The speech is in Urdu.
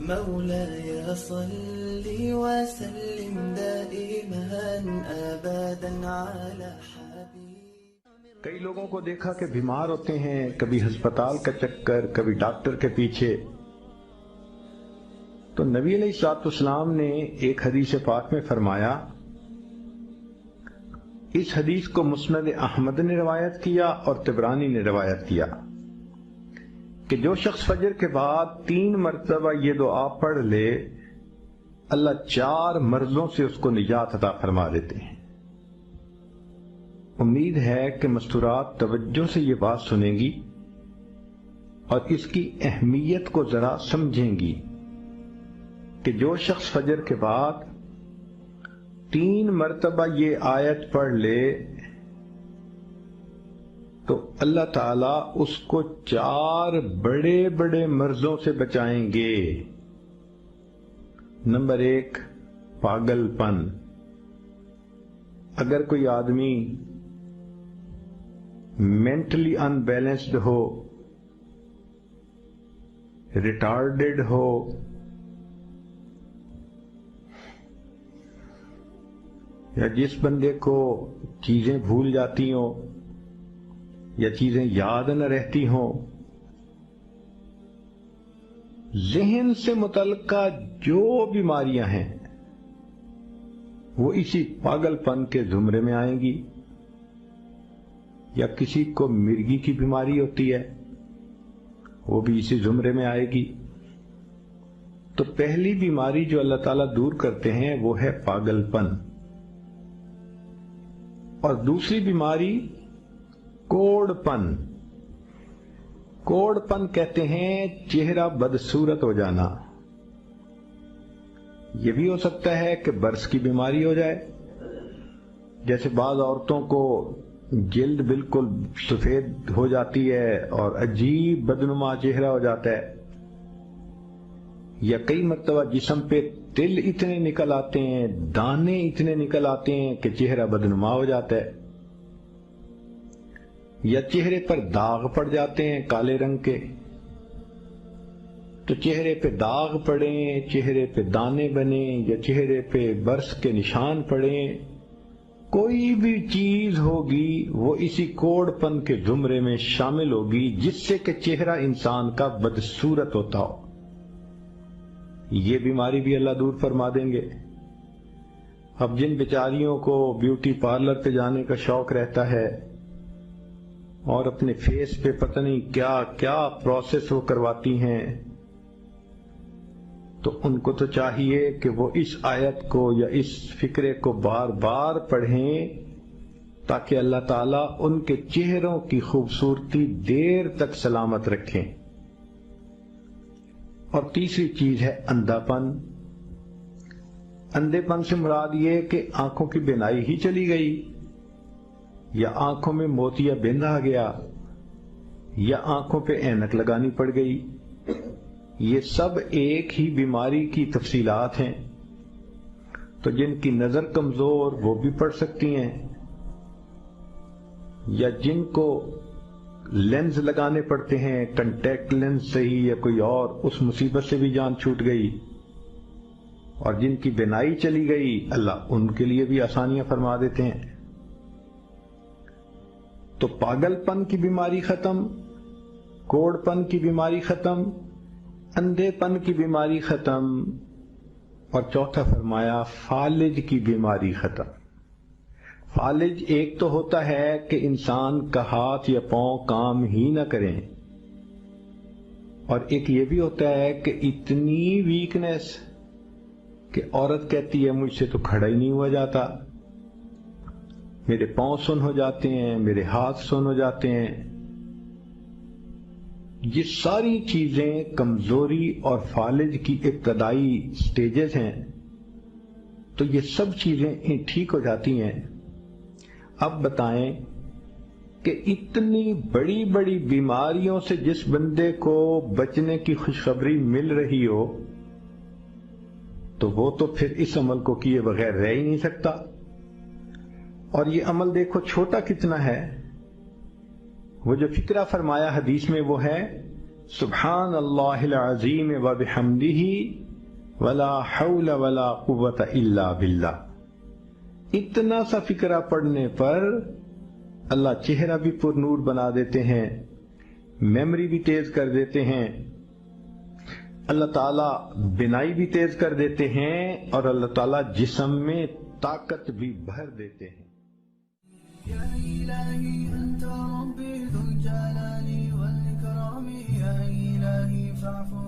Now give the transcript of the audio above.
مولاي صل وسلم دائما ابدا على حبيب. کئی لوگوں کو دیکھا کہ بیمار ہوتے ہیں، کبھی ہسپتال کا چکر، کبھی ڈاکٹر کے پیچھے. تو نبی علیہ الصلوۃ والسلام نے ایک حدیث پاک میں فرمایا، اس حدیث کو مسند احمد نے روایت کیا اور طبرانی نے روایت کیا کہ جو شخص فجر کے بعد 3 مرتبہ یہ دعا پڑھ لے، اللہ 4 مرضوں سے اس کو نجات عطا فرما دیتے ہیں. امید ہے کہ مستورات توجہ سے یہ بات سنیں گی اور اس کی اہمیت کو ذرا سمجھیں گی کہ جو شخص فجر کے بعد 3 مرتبہ یہ آیت پڑھ لے تو اللہ تعالیٰ اس کو 4 بڑے بڑے مرضوں سے بچائیں گے. نمبر 1، پاگل پن. اگر کوئی آدمی مینٹلی ان بیلنسڈ ہو، ریٹارڈڈ ہو، یا جس بندے کو چیزیں بھول جاتی ہوں یا چیزیں یاد نہ رہتی ہوں، ذہن سے متعلقہ جو بیماریاں ہیں وہ اسی پاگل پن کے زمرے میں آئیں گی. یا کسی کو مرگی کی بیماری ہوتی ہے، وہ بھی اسی زمرے میں آئے گی. تو پہلی بیماری جو اللہ تعالیٰ دور کرتے ہیں وہ ہے پاگل پن. اور دوسری بیماری کوڑ پن. کوڑ پن کہتے ہیں چہرہ بدصورت ہو جانا. یہ بھی ہو سکتا ہے کہ برس کی بیماری ہو جائے، جیسے بعض عورتوں کو جلد بالکل سفید ہو جاتی ہے اور عجیب بدنما چہرہ ہو جاتا ہے. یا کئی مرتبہ جسم پہ تل اتنے نکل آتے ہیں، دانے اتنے نکل آتے ہیں کہ چہرہ بدنما ہو جاتا ہے. یا چہرے پر داغ پڑ جاتے ہیں کالے رنگ کے. تو چہرے پہ داغ پڑیں، چہرے پہ دانے بنیں، یا چہرے پہ برس کے نشان پڑیں، کوئی بھی چیز ہوگی وہ اسی کوڑ پن کے زمرے میں شامل ہوگی جس سے کہ چہرہ انسان کا بدصورت ہوتا ہو. یہ بیماری بھی اللہ دور فرما دیں گے. اب جن بیچاریوں کو بیوٹی پارلر پہ جانے کا شوق رہتا ہے اور اپنے فیس پہ پتہ نہیں کیا کیا پروسیس وہ کرواتی ہیں، تو ان کو تو چاہیے کہ وہ اس آیت کو یا اس فکرے کو بار بار پڑھیں تاکہ اللہ تعالیٰ ان کے چہروں کی خوبصورتی دیر تک سلامت رکھیں. اور تیسری چیز ہے اندھا پن. اندھے پن سے مراد یہ کہ آنکھوں کی بینائی ہی چلی گئی، یا آنکھوں میں موتیا بند آ گیا، یا آنکھوں پہ اینک لگانی پڑ گئی. یہ سب ایک ہی بیماری کی تفصیلات ہیں. تو جن کی نظر کمزور وہ بھی پڑھ سکتی ہیں، یا جن کو لینز لگانے پڑتے ہیں، کنٹیکٹ لینز صحیح یا کوئی اور، اس مصیبت سے بھی جان چھوٹ گئی. اور جن کی بینائی چلی گئی اللہ ان کے لیے بھی آسانیاں فرما دیتے ہیں. تو پاگل پن کی بیماری ختم، کوڑ پن کی بیماری ختم، اندھے پن کی بیماری ختم، اور چوتھا فرمایا فالج کی بیماری ختم. فالج ایک تو ہوتا ہے کہ انسان کا ہاتھ یا پاؤں کام ہی نہ کریں، اور ایک یہ بھی ہوتا ہے کہ اتنی ویکنس کہ عورت کہتی ہے مجھ سے تو کھڑا ہی نہیں ہوا جاتا، میرے پاؤں سن ہو جاتے ہیں، میرے ہاتھ سن ہو جاتے ہیں. یہ ساری چیزیں کمزوری اور فالج کی ابتدائی سٹیجز ہیں. تو یہ سب چیزیں ٹھیک ہو جاتی ہیں. اب بتائیں کہ اتنی بڑی بڑی بیماریوں سے جس بندے کو بچنے کی خوشخبری مل رہی ہو تو وہ تو پھر اس عمل کو کیے بغیر رہ ہی نہیں سکتا. اور یہ عمل دیکھو چھوٹا کتنا ہے. وہ جو فکرہ فرمایا حدیث میں وہ ہے سبحان اللہ العظیم و بحمدہ ولا حول ولا قوت الا باللہ. اتنا سا فقرہ پڑھنے پر اللہ چہرہ بھی پر نور بنا دیتے ہیں، میموری بھی تیز کر دیتے ہیں، اللہ تعالیٰ بینائی بھی تیز کر دیتے ہیں، اور اللہ تعالیٰ جسم میں طاقت بھی بھر دیتے ہیں. يا إلهي أنت ربي ذو الجلال والإكرام، يا إلهي فاعف